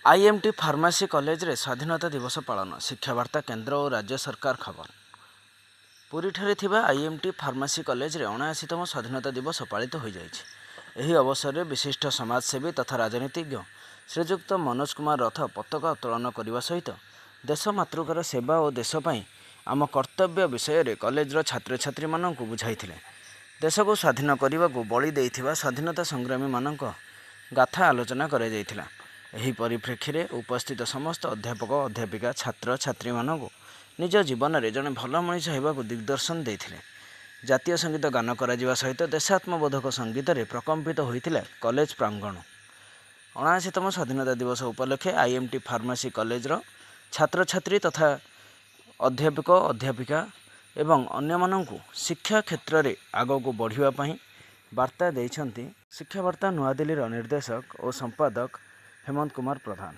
IMT pharmacy college रे स्वाधीनता दिवस पालन शिक्षावार्ता केंद्र और राज्य सरकार खबर। पुरी ठारे थिबा आईएमटी फार्मासी कॉलेज रे 79तम स्वाधीनता दिवस पालित हो जाइछि। एही अवसर में विशिष्ट समाजसेवी तथा राजनीतिज्ञ श्रीजुक्त मनोज कुमार रथ पताका उत्तोलन करने सहित देश मातृकार सेवा और देशपाई आम कर्तव्य विषय में कॉलेजर छात्र छात्री मानक बुझाइथिले। देश को स्वाधीन करने को बलि देइथिबा स्वाधीनता संग्रामी मानक गाथा आलोचना करा जायथिला। एही परिप्रेक्षी में उपस्थित समस्त अध्यापक अध्यापिका छात्र छात्री मानक निज जीवन में जड़े भल मनीष होगाकू दिग्दर्शन देते। जातीय संगीत गान करा सहित देशात्मबोधक संगीत में प्रकम्पित होता कॉलेज प्रांगण। 79तम स्वाधीनता दिवस उपलक्षे आईएमटी फार्मासी कॉलेजर छात्र छात्री तथा अध्यापक अध्यापिका एवं अन्य माननकु शिक्षा क्षेत्र में आगक बढ़ापी वार्ता देइछन्ति शिक्षावार्ता नुआदिल्लीर निर्देशक और संपादक हेमंत कुमार प्रधान।